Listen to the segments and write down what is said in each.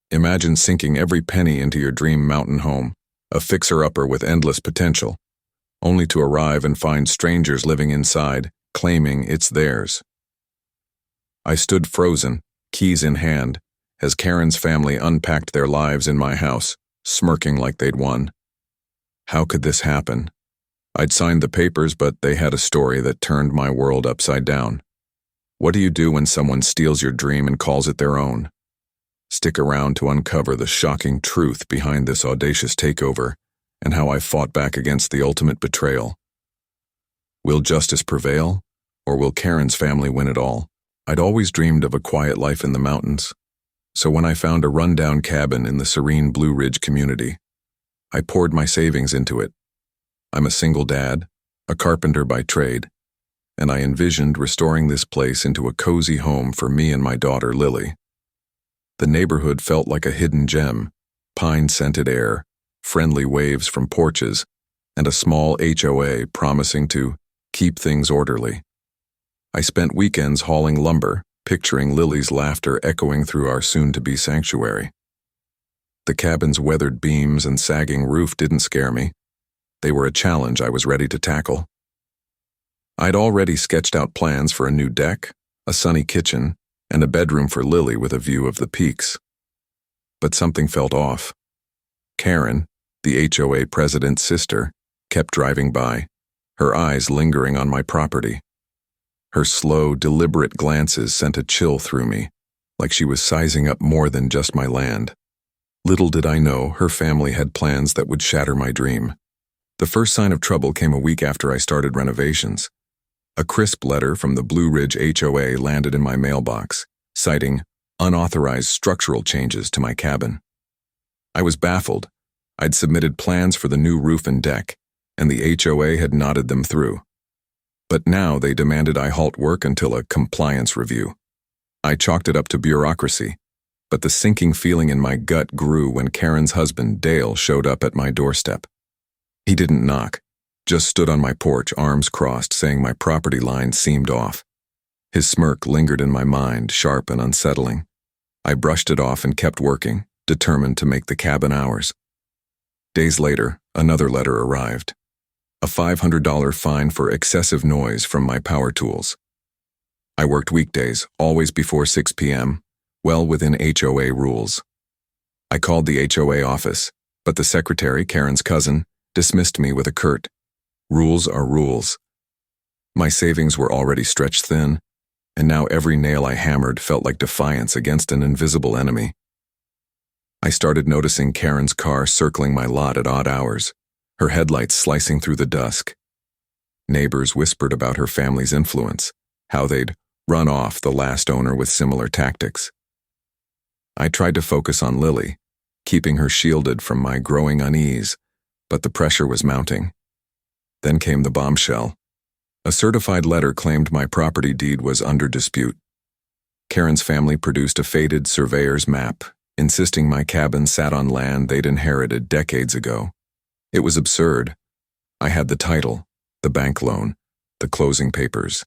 Imagine sinking every penny into your dream mountain home, a fixer-upper with endless potential, only to arrive and find strangers living inside, claiming it's theirs. I stood frozen, keys in hand, as Karen's family unpacked their lives in my house, smirking like they'd won. How could this happen? I'd signed the papers, but they had a story that turned my world upside down. What do you do when someone steals your dream and calls it their own? Stick around to uncover the shocking truth behind this audacious takeover and how I fought back against the ultimate betrayal. Will justice prevail, or will Karen's family win it all? I'd always dreamed of a quiet life in the mountains, so when I found a rundown cabin in the serene Blue Ridge community, I poured my savings into it. I'm a single dad, a carpenter by trade, and I envisioned restoring this place into a cozy home for me and my daughter Lily. The neighborhood felt like a hidden gem, pine-scented air, friendly waves from porches, and a small HOA promising to keep things orderly. I spent weekends hauling lumber, picturing Lily's laughter echoing through our soon-to-be sanctuary. The cabin's weathered beams and sagging roof didn't scare me. They were a challenge I was ready to tackle. I'd already sketched out plans for a new deck, a sunny kitchen, and a bedroom for Lily with a view of the peaks. But something felt off. Karen, the HOA president's sister, kept driving by, her eyes lingering on my property. Her slow, deliberate glances sent a chill through me, like she was sizing up more than just my land. Little did I know her family had plans that would shatter my dream. The first sign of trouble came a week after I started renovations. A crisp letter from the Blue Ridge HOA landed in my mailbox, citing unauthorized structural changes to my cabin. I was baffled. I'd submitted plans for the new roof and deck, and the HOA had nodded them through. But now they demanded I halt work until a compliance review. I chalked it up to bureaucracy, but the sinking feeling in my gut grew when Karen's husband, Dale, showed up at my doorstep. He didn't knock, just stood on my porch, arms crossed, saying my property line seemed off. His smirk lingered in my mind, sharp and unsettling. I brushed it off and kept working, determined to make the cabin ours. Days later, another letter arrived. A $500 fine for excessive noise from my power tools. I worked weekdays, always before 6 p.m., well within HOA rules. I called the HOA office, but the secretary, Karen's cousin, dismissed me with a curt, "Rules are rules." My savings were already stretched thin, and now every nail I hammered felt like defiance against an invisible enemy. I started noticing Karen's car circling my lot at odd hours, her headlights slicing through the dusk. Neighbors whispered about her family's influence, how they'd run off the last owner with similar tactics. I tried to focus on Lily, keeping her shielded from my growing unease, but the pressure was mounting. Then came the bombshell. A certified letter claimed my property deed was under dispute. Karen's family produced a faded surveyor's map, insisting my cabin sat on land they'd inherited decades ago. It was absurd. I had the title, the bank loan, the closing papers.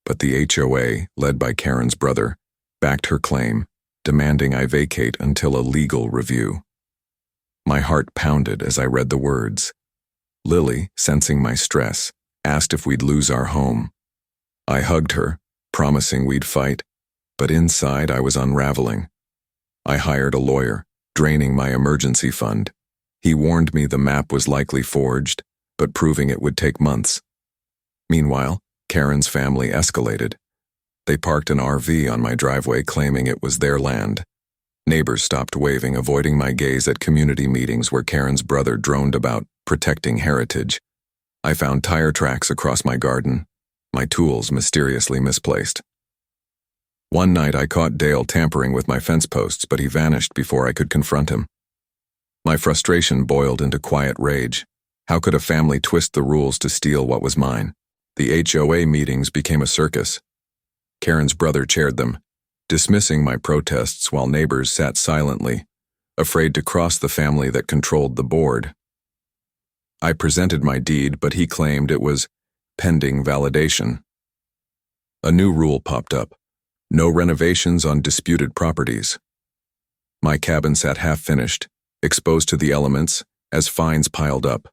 But the HOA, led by Karen's brother, backed her claim, demanding I vacate until a legal review. My heart pounded as I read the words. Lily, sensing my stress, asked if we'd lose our home. I hugged her, promising we'd fight, but inside I was unraveling. I hired a lawyer, draining my emergency fund. He warned me the map was likely forged, but proving it would take months. Meanwhile, Karen's family escalated. They parked an RV on my driveway claiming it was their land. Neighbors stopped waving, avoiding my gaze at community meetings where Karen's brother droned about protecting heritage. I found tire tracks across my garden, my tools mysteriously misplaced. One night I caught Dale tampering with my fence posts, but he vanished before I could confront him. My frustration boiled into quiet rage. How could a family twist the rules to steal what was mine? The HOA meetings became a circus. Karen's brother chaired them, dismissing my protests while neighbors sat silently, afraid to cross the family that controlled the board. I presented my deed, but he claimed it was pending validation. A new rule popped up: no renovations on disputed properties. My cabin sat half-finished, exposed to the elements, as fines piled up.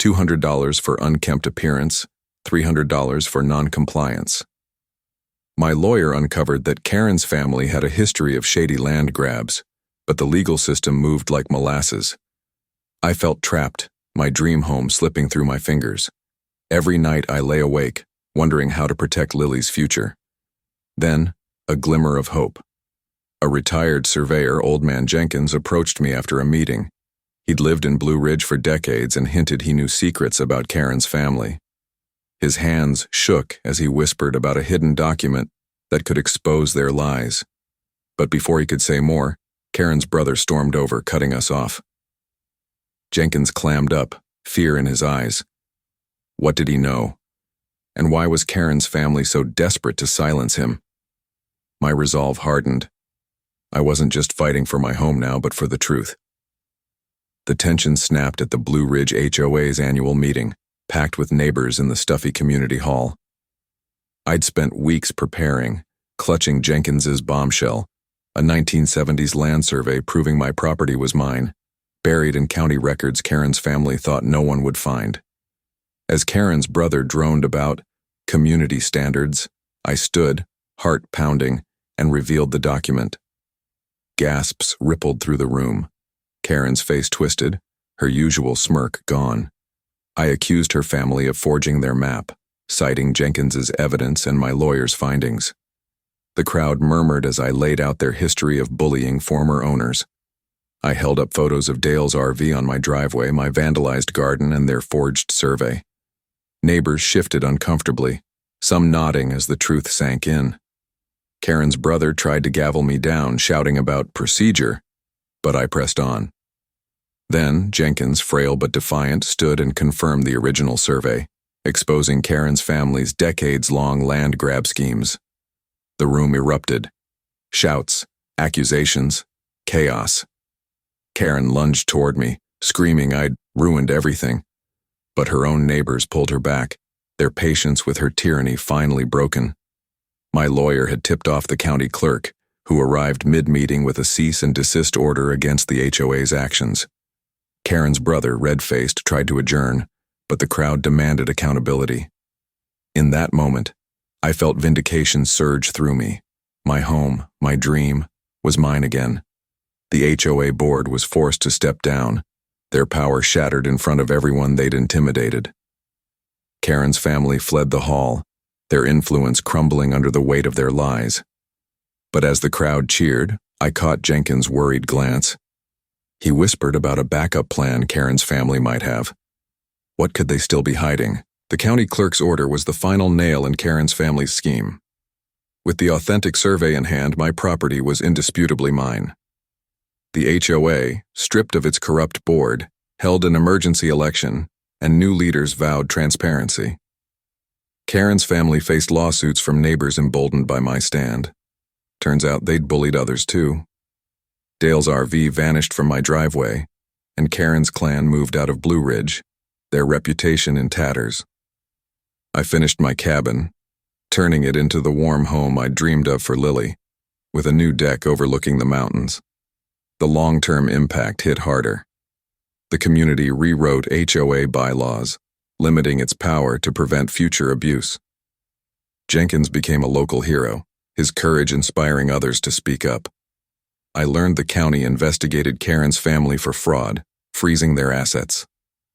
$200 for unkempt appearance, $300 for non-compliance. My lawyer uncovered that Karen's family had a history of shady land grabs, but the legal system moved like molasses. I felt trapped, my dream home slipping through my fingers. Every night I lay awake, wondering how to protect Lily's future. Then, a glimmer of hope. A retired surveyor, Old Man Jenkins, approached me after a meeting. He'd lived in Blue Ridge for decades and hinted he knew secrets about Karen's family. His hands shook as he whispered about a hidden document that could expose their lies. But before he could say more, Karen's brother stormed over, cutting us off. Jenkins clammed up, fear in his eyes. What did he know? And why was Karen's family so desperate to silence him? My resolve hardened. I wasn't just fighting for my home now, but for the truth. The tension snapped at the Blue Ridge HOA's annual meeting, packed with neighbors in the stuffy community hall. I'd spent weeks preparing, clutching Jenkins's bombshell, a 1970s land survey proving my property was mine, buried in county records Karen's family thought no one would find. As Karen's brother droned about community standards, I stood, heart pounding, and revealed the document. Gasps rippled through the room. Karen's face twisted, her usual smirk gone. I accused her family of forging their map, citing Jenkins's evidence and my lawyer's findings. The crowd murmured as I laid out their history of bullying former owners. I held up photos of Dale's RV on my driveway, my vandalized garden, and their forged survey. Neighbors shifted uncomfortably, some nodding as the truth sank in. Karen's brother tried to gavel me down, shouting about procedure, but I pressed on. Then Jenkins, frail but defiant, stood and confirmed the original survey, exposing Karen's family's decades-long land grab schemes. The room erupted. Shouts, accusations, chaos. Karen lunged toward me, screaming I'd ruined everything. But her own neighbors pulled her back, their patience with her tyranny finally broken. My lawyer had tipped off the county clerk, who arrived mid-meeting with a cease and desist order against the HOA's actions. Karen's brother, red-faced, tried to adjourn, but the crowd demanded accountability. In that moment, I felt vindication surge through me. My home, my dream, was mine again. The HOA board was forced to step down, their power shattered in front of everyone they'd intimidated. Karen's family fled the hall, their influence crumbling under the weight of their lies. But as the crowd cheered, I caught Jenkins' worried glance. He whispered about a backup plan Karen's family might have. What could they still be hiding? The county clerk's order was the final nail in Karen's family's scheme. With the authentic survey in hand, my property was indisputably mine. The HOA, stripped of its corrupt board, held an emergency election, and new leaders vowed transparency. Karen's family faced lawsuits from neighbors emboldened by my stand. Turns out they'd bullied others too. Dale's RV vanished from my driveway, and Karen's clan moved out of Blue Ridge, their reputation in tatters. I finished my cabin, turning it into the warm home I'd dreamed of for Lily, with a new deck overlooking the mountains. The long-term impact hit harder. The community rewrote HOA bylaws, limiting its power to prevent future abuse. Jenkins became a local hero, his courage inspiring others to speak up. I learned the county investigated Karen's family for fraud, freezing their assets.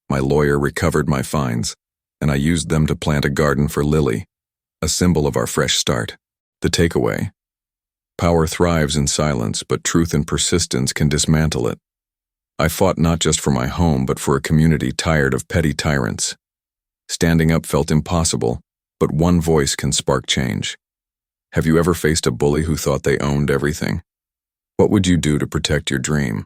My lawyer recovered my fines, and I used them to plant a garden for Lily, a symbol of our fresh start. The takeaway: power thrives in silence, but truth and persistence can dismantle it. I fought not just for my home, but for a community tired of petty tyrants. Standing up felt impossible, but one voice can spark change. Have you ever faced a bully who thought they owned everything? What would you do to protect your dream?